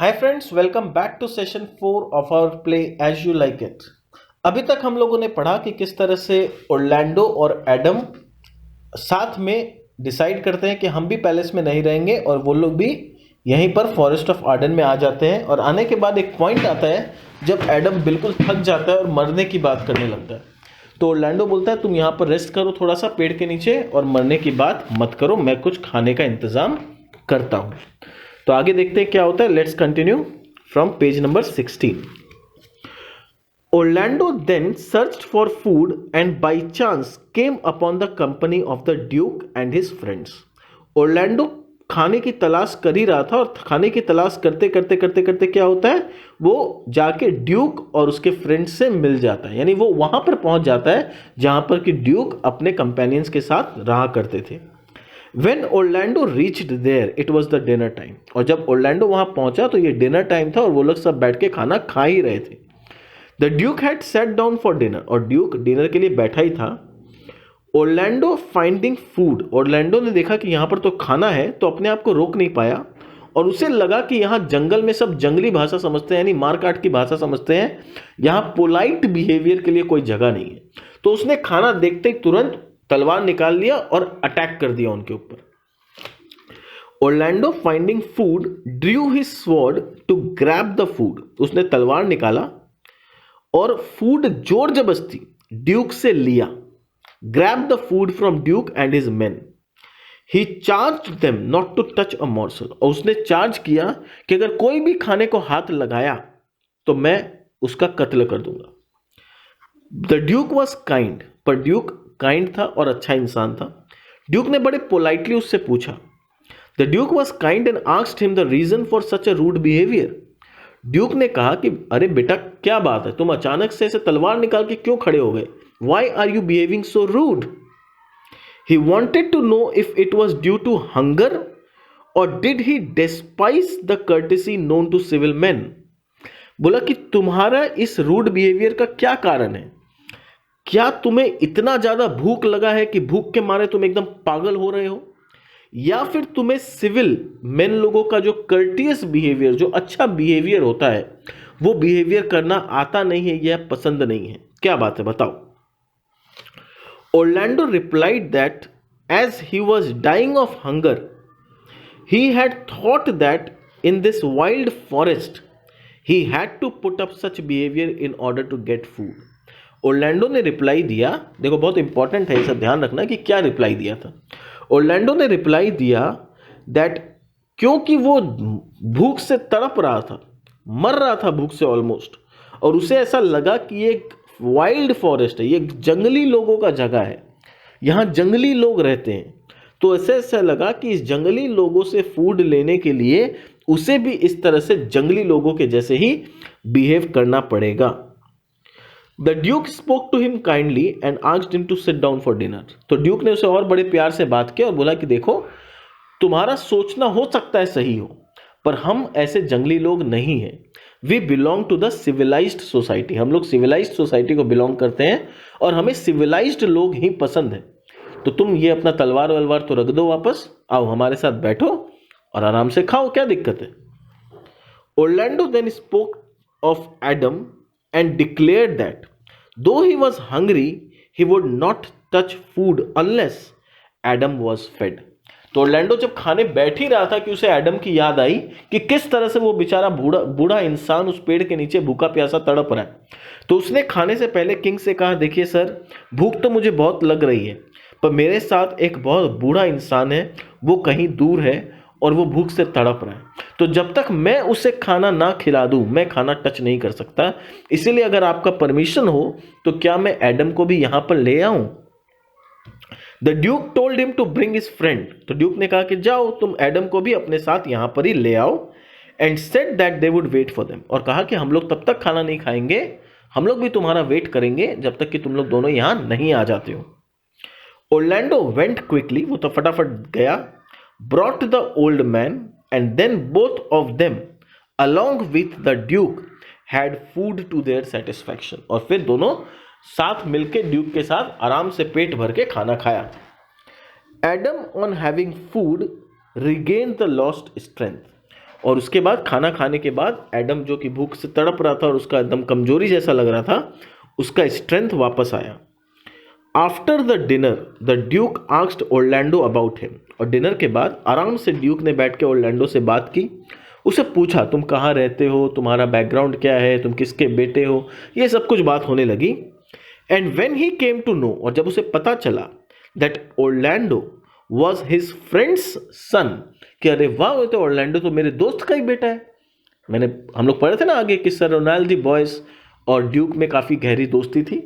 Hi friends, welcome back to session 4 of our play as you like it. अभी तक हम लोगों ने पढ़ा कि किस तरह से ओरलैंडो और एडम साथ में डिसाइड करते हैं कि हम भी पैलेस में नहीं रहेंगे और वो लोग भी यहीं पर फॉरेस्ट ऑफ आर्डन में आ जाते हैं। और आने के बाद एक पॉइंट आता है जब एडम बिल्कुल थक जाता है और मरने की बात करने लगता है। तो ओरलैंडो बोलता है तुम यहाँ पर रेस्ट करो थोड़ा सा पेड़ के नीचे और मरने की बात मत करो, मैं कुछ खाने का इंतज़ाम करता हूँ। तो आगे देखते हैं क्या होता है। Let's continue from page number 16। Orlando then searched for food and by chance came upon the company of the Duke and his friends. Orlando खाने की तलाश कर ही रहा था और खाने की तलाश करते करते करते करते क्या होता है, वो जाके ड्यूक और उसके फ्रेंड्स से मिल जाता है। यानी वो वहां पर पहुंच जाता है जहां पर कि ड्यूक अपने कंपेनियंस के साथ रहा करते थे। When Orlando reached there, it was the dinner time. और जब ओरलैंडो वहां पहुंचा तो ये डिनर टाइम था और वो लोग सब बैठ के खाना खा ही रहे थे। The Duke had set down for dinner, और ड्यूक डिनर के लिए बैठा ही था। ओरलैंडो फाइंडिंग फूड, ओरलैंडो ने देखा कि यहाँ पर तो खाना है तो अपने आप को रोक नहीं पाया और उसे लगा कि यहाँ जंगल में सब जंगली भाषा समझते हैं, यानी मारकाट की भाषा समझते हैं, यहाँ पोलाइट बिहेवियर के लिए कोई जगह नहीं है। तो उसने खाना देखते ही तुरंत तलवार निकाल लिया और अटैक कर दिया उनके ऊपर। Orlando finding food drew his sword to grab the food, उसने तलवार निकाला और फूड जोर जबरदस्ती ड्यूक से लिया। Grab the food from duke and his men, he charged them not to touch a morsel, और उसने चार्ज किया कि अगर कोई भी खाने को हाथ लगाया तो मैं उसका कत्ल कर दूंगा। द ड्यूक वॉज काइंड, पर ड्यूक काइंड था और अच्छा इंसान था। ड्यूक ने बड़े पोलाइटली उससे पूछा। The duke was kind and asked him the reason for such a rude behaviour. Duke ने कहा कि अरे बेटा क्या बात है, तुम अचानक से ऐसे तलवार निकाल के क्यों खड़े हो गए? Why are you behaving so rude? He wanted to know if it was due to hunger or did he despise the courtesy known to civil man. बोला कि तुम्हारा इस रूड बिहेवियर का क्या कारण है? क्या तुम्हें इतना ज्यादा भूख लगा है कि भूख के मारे तुम एकदम पागल हो रहे हो, या फिर तुम्हें सिविल मेन लोगों का जो कर्टियस बिहेवियर, जो अच्छा बिहेवियर होता है, वो बिहेवियर करना आता नहीं है या पसंद नहीं है? क्या बात है बताओ। Orlando replied that as he was dying of hunger he had thought that in this wild forest he had to put up such behaviour in order to get food. Orlando ने रिप्लाई दिया, देखो बहुत important है, इसे ध्यान रखना कि क्या रिप्लाई दिया था। ओरलैंडो ने रिप्लाई दिया दैट क्योंकि वो भूख से तड़प रहा था, मर रहा था भूख से ऑलमोस्ट, और उसे ऐसा लगा कि ये एक वाइल्ड फॉरेस्ट है, ये जंगली लोगों का जगह है, यहाँ जंगली लोग रहते हैं, तो ऐसे ऐसा लगा कि इस जंगली लोगों से फूड लेने के लिए उसे भी इस तरह से जंगली लोगों के जैसे ही बिहेव करना पड़ेगा। The duke spoke to him kindly and asked him to sit down for dinner. तो ड्यूक ने उसे और बड़े प्यार से बात की और बोला कि देखो तुम्हारा सोचना हो सकता है सही हो, पर हम ऐसे जंगली लोग नहीं हैं। We belong to the civilised society, हम लोग सिविलाइज्ड सोसाइटी को बिलोंग करते हैं और हमें सिविलाइज्ड लोग ही पसंद है। तो तुम ये अपना तलवार वलवार तो रख दो, वापस आओ हमारे साथ बैठो और आराम से खाओ, क्या दिक्कत है? Orlando then spoke of Adam and declared that though he was hungry he would not touch food unless Adam was fed। तो ओरलैंडो जब खाने बैठ ही रहा था कि उसे एडम की याद आई कि किस तरह से वो बेचारा बूढ़ा बूढ़ा इंसान उस पेड़ के नीचे भूखा प्यासा तड़प रहा है, तो उसने खाने से पहले किंग से कहा देखिए सर, भूख तो मुझे बहुत लग रही है, पर मेरे साथ एक बहुत बूढ़ा इंसान है, वो कहीं दूर है और वो भूख से तड़प रहा है, तो जब तक मैं उसे खाना ना खिला दूं मैं खाना टच नहीं कर सकता। इसीलिए अगर आपका परमिशन हो तो क्या मैं एडम को भी यहां पर ले आऊं? The duke told him to bring his friend. तो ड्यूक ने कहा कि जाओ तुम एडम को भी अपने साथ यहां पर ही ले आओ। And said that they would wait for them, और कहा कि हम लोग तब तक खाना नहीं खाएंगे, हम लोग भी तुम्हारा वेट करेंगे जब तक कि तुम लोग दोनों यहां नहीं आ जाते हो। ओरलैंडो वेंट क्विकली, वो तो फटाफट गया, brought the old man and then both of them along with the duke had food to their satisfaction, और फिर दोनों साथ मिलके ड्यूक के साथ आराम से पेट भर के खाना खाया। Adam on having food regained the lost strength, और उसके बाद खाना खाने के बाद एडम जो कि भूख से तड़प रहा था और उसका एकदम कमजोरी जैसा लग रहा था, उसका स्ट्रेंथ वापस आया। After the dinner the Duke asked Orlando about him, और डिनर के बाद आराम से ड्यूक ने बैठ के ओरलैंडो से बात की, उसे पूछा तुम कहाँ रहते हो, तुम्हारा बैकग्राउंड क्या है, तुम किसके बेटे हो, ये सब कुछ बात होने लगी। And when he came to know, और जब उसे पता चला that Orlando was his friend's son, कि अरे वाह वो तो ओरलैंडो तो मेरे दोस्त का ही बेटा है। हम लोग पढ़े थे ना आगे कि सर रोनाल्ड दी बॉयज और ड्यूक में काफ़ी गहरी दोस्ती थी।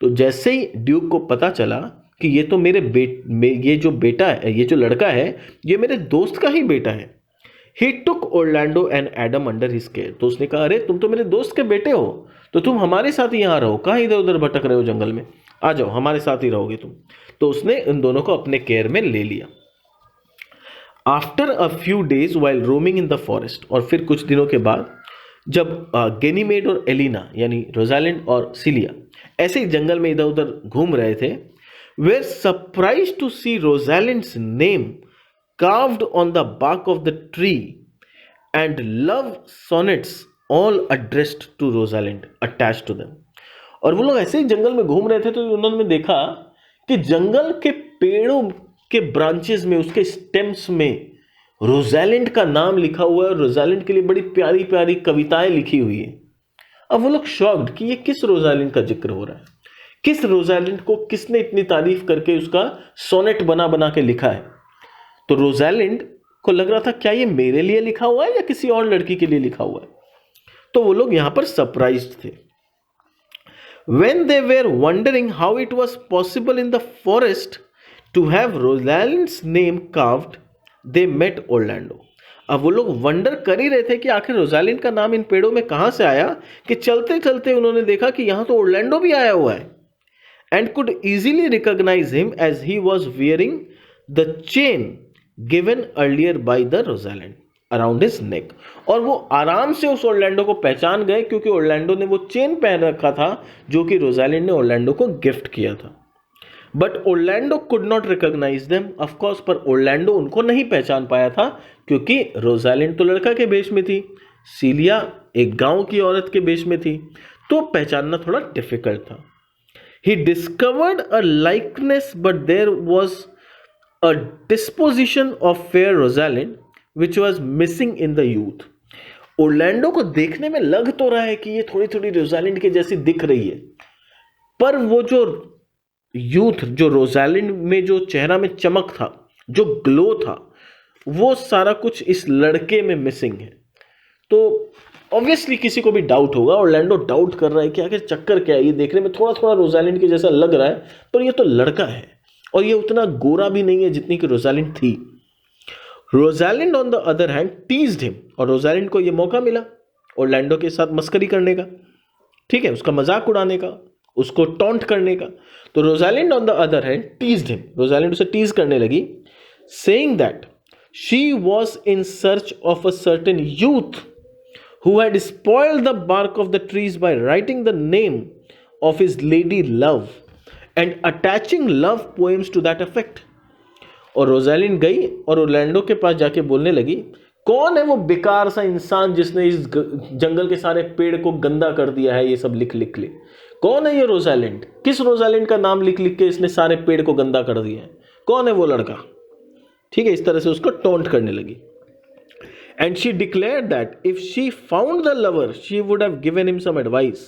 तो जैसे ही ड्यूक को पता चला कि ये तो ये जो बेटा है, ये जो लड़का है, ये मेरे दोस्त का ही बेटा है, he took Orlando and Adam under his care, तो उसने कहा अरे तुम तो मेरे दोस्त के बेटे हो, तो तुम हमारे साथ ही यहाँ रहो, कहाँ इधर उधर भटक रहे हो जंगल में, आ जाओ हमारे साथ ही रहोगे तुम। तो उसने इन दोनों को अपने केयर में ले लिया। After a few days while roaming in the forest, और फिर कुछ दिनों के बाद जब गेनीमेड और एलिना यानी रोजालिंड और सिलिया ऐसे ही जंगल में इधर उधर घूम रहे थे, were surprised to see Rosalind's name carved on the bark of the tree and love sonnets all addressed to Rosalind attached to them। और वो लोग ऐसे ही जंगल में घूम रहे थे तो उन्होंने देखा कि जंगल के पेड़ों के ब्रांचेस में, उसके स्टेम्स में रोजालिंड का नाम लिखा हुआ है और रोजालिंड के लिए बड़ी प्यारी प्यारी कविताएं लिखी हुई है। अब वो लोग शॉक्ड कि ये किस रोजालिंड का जिक्र हो रहा है, किस रोजालिंड को किसने इतनी तारीफ करके उसका सोनेट बना बना के लिखा है। तो रोजालिंड को लग रहा था क्या ये मेरे लिए लिखा हुआ है या किसी और लड़की के लिए लिखा हुआ है। तो वो लोग यहां पर सरप्राइज्ड थे। When they were wondering how it was possible in the forest to have Rosalind's name carved, they met Orlando। अब वो लोग वंडर कर ही रहे थे कि आखिर रोजालिंड का नाम इन पेड़ों में कहां से आया, कि चलते चलते उन्होंने देखा कि यहां तो ओरलैंडो भी आया हुआ है, and could easily recognize him as he was wearing the chain given earlier by the Rosalind around his neck। और वो आराम से उस ओरलैंडो को पहचान गए क्योंकि ओरलैंडो ने वो चेन पहन रखा था जो कि रोजालिंड ने ओरलैंडो को गिफ्ट किया था। But Orlando could not recognise them of course, पर ओरलैंडो उनको नहीं पहचान पाया था क्योंकि रोजालिंड तो लड़का के वेश में थी, सीलिया एक गांव की औरत के वेश में थी, तो पहचानना थोड़ा डिफिकल्ट था। He discovered a likeness, but there was a disposition of fair Rosalind which was missing in the youth। Orlando को देखने में लग तो रहा है कि ये थोड़ी थोड़ी रोजालिंड के जैसी दिख रही है, पर वो जो यूथ, जो रोजालिंड में जो चेहरा में चमक था, जो ग्लो था, वो सारा कुछ इस लड़के में मिसिंग है। तो ऑब्वियसली किसी को भी डाउट होगा, ऑरलैंडो डाउट कर रहा है कि आखिर चक्कर क्या है, ये देखने में थोड़ा थोड़ा रोजालिंड के जैसा लग रहा है पर ये तो लड़का है और ये उतना गोरा भी नहीं है जितनी कि रोजालिंड थी। Rosalind on the other hand teased him, और रोजालिंड को ये मौका मिला ऑरलैंडो के साथ मस्करी करने का, ठीक है, उसका मजाक उड़ाने का, उसको टॉन्ट करने का। तो Rosalind on the other hand teased him, Rosalind उसे टीज करने लगी, saying that she was in search of a certain youth who had spoiled the bark of the trees by writing the name of his lady love and attaching love poems to that effect। और Rosalind गई और Orlando के पास जाके बोलने लगी, कौन है वो बेकार सा इंसान जिसने इस जंगल के सारे पेड़ को गंदा कर दिया है, ये सब लिख लिख ले, कौन है ये रोजालिंड, किस रोजालिंड का नाम लिख लिख के इसने सारे पेड़ को गंदा कर दिया है, कौन है वो लड़का। ठीक है, इस तरह से उसको टोंट करने लगी। And she declared that if she found the lover, she would have given him some advice।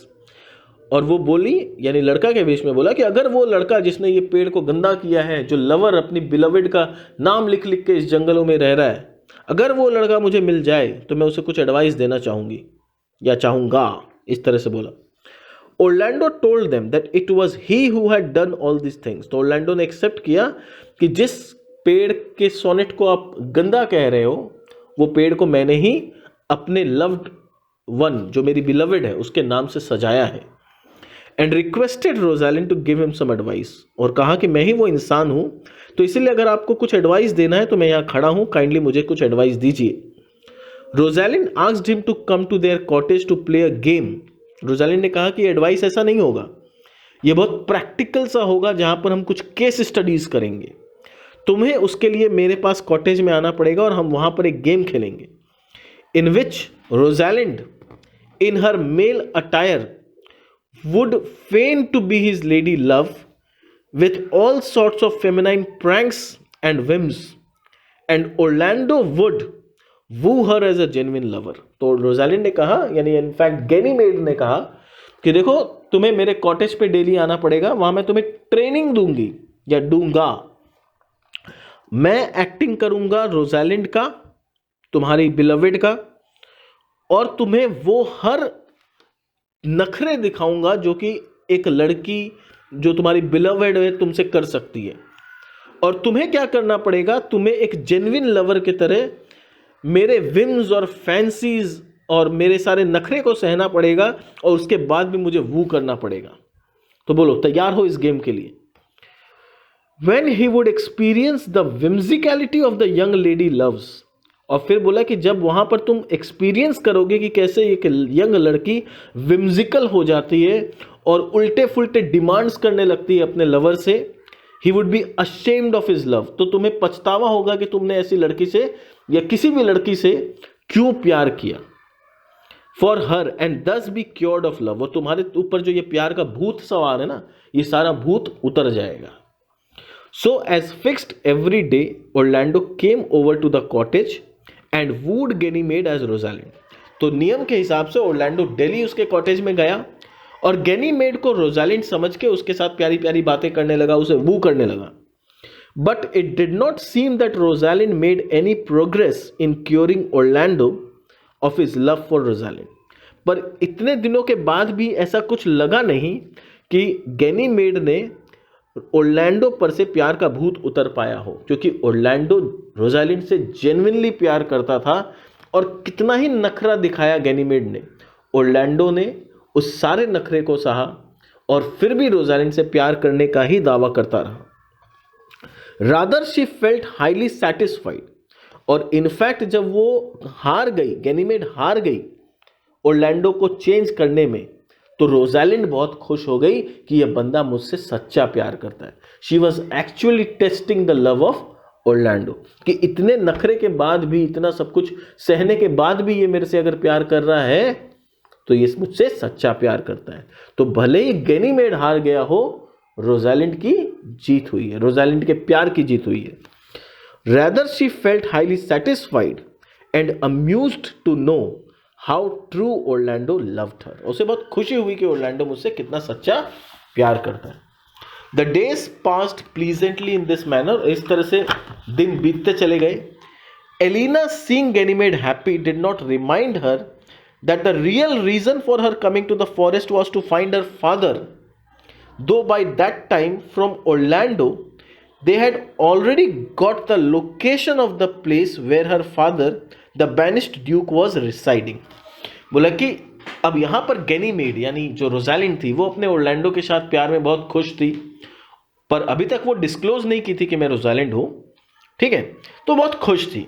और वो बोली, यानी लड़का के वेश में बोला कि अगर वो लड़का जिसने ये पेड़ को गंदा किया है, जो लवर अपनी बिलवेड का नाम लिख लिख के इस जंगलों में रह रहा है, अगर वो लड़का मुझे मिल जाए तो मैं उसे कुछ एडवाइस देना चाहूंगी या चाहूंगा, इस तरह से बोला। Orlando told them that it was he who had done all this things. तो ओरलैंडो ने एक्सेप्ट किया कि जिस पेड़ के सोनेट को आप गंदा कह रहे हो, वो पेड़ को मैंने ही अपने लव्ड वन, जो मेरी बिलवेड है, उसके नाम से सजाया है। And requested Rosalind to give him some advice, और कहा कि मैं ही वो इंसान हूं, तो इसीलिए अगर आपको कुछ एडवाइस देना है तो मैं यहां खड़ा हूं, काइंडली मुझे कुछ एडवाइस दीजिए। Rosalind asked him to come to their cottage to play a game. Rosalind ने कहा कि एडवाइस ऐसा नहीं होगा, ये बहुत प्रैक्टिकल सा होगा जहां पर हम कुछ केस स्टडीज करेंगे, तुम्हें उसके लिए मेरे पास कॉटेज में आना पड़ेगा और हम वहां पर एक गेम खेलेंगे। in which Rosalind, in her male attire, would feign to be his lady love with all sorts of feminine pranks and whims, and Orlando would woo her as a genuine lover. तो Rosalind ने कहा, यानी in fact Ganymede ने कहा कि देखो तुम्हें मेरे कॉटेज पे डेली आना पड़ेगा, वहां मैं तुम्हें ट्रेनिंग दूंगी या दूंगा, मैं एक्टिंग करूंगा रोजालिंड का, तुम्हारी बिलवेड का, और तुम्हें वो हर नखरे दिखाऊंगा जो कि एक लड़की जो तुम्हारी बिलवेड है तुमसे कर सकती है। और तुम्हें क्या करना पड़ेगा, तुम्हें एक जेन्युइन लवर की तरह मेरे विम्स और फैंसीज और मेरे सारे नखरे को सहना पड़ेगा, और उसके बाद भी मुझे वू करना पड़ेगा। तो बोलो तैयार हो इस गेम के लिए। When he would experience the whimsicality of the young lady loves, और फिर बोला कि जब वहां पर तुम एक्सपीरियंस करोगे कि कैसे एक यंग लड़की विम्सिकल हो जाती है और उल्टे फुल्टे डिमांड्स करने लगती है अपने लवर से, he would be ashamed of his love, तो तुम्हें पछतावा होगा कि तुमने ऐसी लड़की से या किसी भी लड़की से क्यों प्यार किया। फॉर हर एंड दस बी क्योर्ड ऑफ लव, और तुम्हारे ऊपर जो ये प्यार का भूत सवार है ना, ये सारा भूत उतर जाएगा। So as fixed every day, Orlando came over to the cottage and wooed Ganymede as Rosalind. तो नियम के हिसाब से ओरलैंडो डेली उसके कॉटेज में गया और गैनीमेड को रोजालिंड समझ के उसके साथ प्यारी प्यारी बातें करने लगा, उसे वू करने लगा। But it did not seem that Rosalind made any progress in curing Orlando of his love for Rosalind. पर इतने दिनों के बाद भी ऐसा कुछ लगा नहीं कि गैनीमेड ने ओरलैंडो पर से प्यार का भूत उतर पाया हो, क्योंकि ओरलैंडो रोजालिंड से जेन्युइनली प्यार करता था। और कितना ही नखरा दिखाया गैनीमेड ने, ओरलैंडो ने उस सारे नखरे को सहा और फिर भी रोजालिंड से प्यार करने का ही दावा करता रहा। Rather she felt highly satisfied, और इनफैक्ट जब वो हार गई, गैनीमेड हार गई ओरलैंडो को चेंज करने में, तो रोजालिंड बहुत खुश हो गई कि यह बंदा मुझसे सच्चा प्यार करता है। She was actually testing the love of Orlando, कि इतने नखरे के बाद भी, इतना सब कुछ सहने के बाद भी ये मेरे से अगर प्यार कर रहा है तो ये मुझसे सच्चा प्यार करता है। तो भले ही गैनीमेड हार गया हो, रोजालिंड की जीत हुई है, रोजालिंड के प्यार की जीत हुई है। Rather she felt highly satisfied and amused to know how true Orlando loved her, उसे बहुत खुशी हुई कि ओरलैंडो मुझसे कितना सच्चा प्यार करता है। The days passed pleasantly in this manner, इस तरह से दिन बीतते चले गए। Elina seeing Ganymede happy did not remind her that the real reason for her coming to the forest was to find her father, though by that time from Orlando they had already got the location of the place where her father, the banished duke, was residing. बोला कि अब यहां पर Ganymede यानी जो Rosalind थी वो अपने ओरलैंडो के साथ प्यार में बहुत खुश थी, पर अभी तक वो डिस्क्लोज नहीं की थी कि मैं रोजालिंड हूं, ठीक है, तो बहुत खुश थी।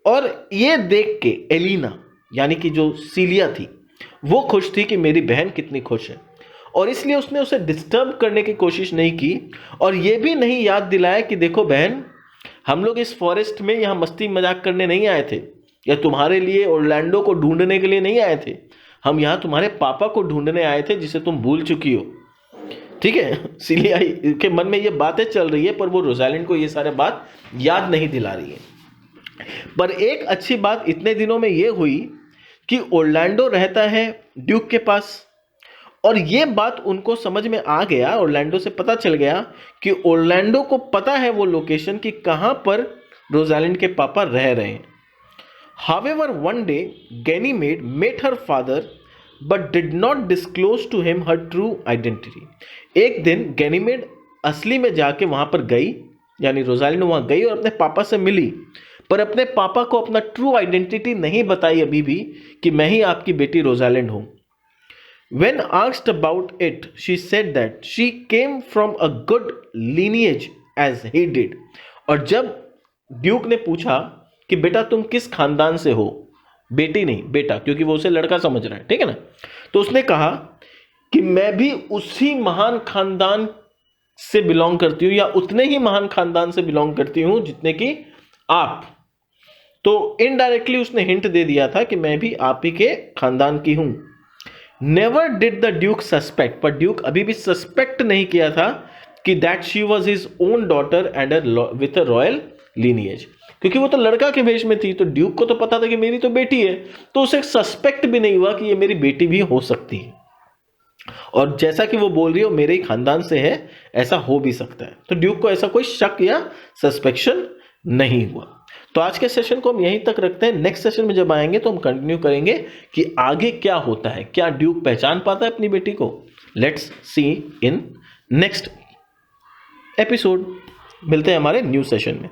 और ये देख के एलिना यानी कि जो सीलिया थी वो खुश थी कि मेरी बहन कितनी खुश है, और इसलिए उसने उसे डिस्टर्ब करने की कोशिश नहीं की, और ये भी नहीं याद दिलाया कि देखो बहन, हम लोग इस फॉरेस्ट में यहाँ मस्ती मजाक करने नहीं आए थे, या तुम्हारे लिए ओरलैंडो को ढूंढने के लिए नहीं आए थे, हम यहाँ तुम्हारे पापा को ढूंढने आए थे जिसे तुम भूल चुकी हो। ठीक है, सिलिया के मन में ये बातें चल रही है, पर वो रोजालिंड को ये सारे बात याद नहीं दिला रही है। पर एक अच्छी बात इतने दिनों में ये हुई कि ओरलैंडो रहता है ड्यूक के पास, और ये बात उनको समझ में आ गया, ओरलैंडो से पता चल गया कि ओरलैंडो को पता है वो लोकेशन कि कहां पर रोजालिंड के पापा रह रहे हैं। However, one day Ganymede met her father but did not disclose to him her true identity. एक दिन गैनीमेड असली में जाके वहां पर गई, यानी रोजालिंड वहां गई और अपने पापा से मिली, पर अपने पापा को अपना ट्रू आइडेंटिटी नहीं बताई अभी भी कि मैं ही आपकी बेटी रोजालिंड हूं। When asked about it, she said that she came from a good lineage as he did. और जब ड्यूक ने पूछा कि बेटा तुम किस खानदान से हो, बेटी नहीं बेटा, क्योंकि वो उसे लड़का समझ रहा है, ठीक है ना, तो उसने कहा कि मैं भी उसी महान खानदान से बिलोंग करती हूं, या उतने ही महान खानदान से बिलोंग करती हूं जितने कि आप। तो इनडायरेक्टली उसने हिंट दे दिया था कि मैं भी आप ही के खानदान की हूं। Never did the Duke suspect, पर ड्यूक अभी भी सस्पेक्ट नहीं किया था कि that she was his own daughter and with a royal lineage, क्योंकि वो तो लड़का के भेष में थी, तो ड्यूक को तो पता था कि मेरी तो बेटी है, तो उसे सस्पेक्ट भी नहीं हुआ कि ये मेरी बेटी भी हो सकती है। और जैसा कि वो बोल रही है मेरे ही खानदान से है, ऐसा हो भी सकता है, तो ड्यूक को ऐसा कोई शक या सस्पेक्शन नहीं हुआ। तो आज के सेशन को हम यहीं तक रखते हैं। नेक्स्ट सेशन में जब आएंगे तो हम कंटिन्यू करेंगे कि आगे क्या होता है, क्या ड्यूक पहचान पाता है अपनी बेटी को। Let's see in next episode. मिलते हैं हमारे न्यू सेशन में।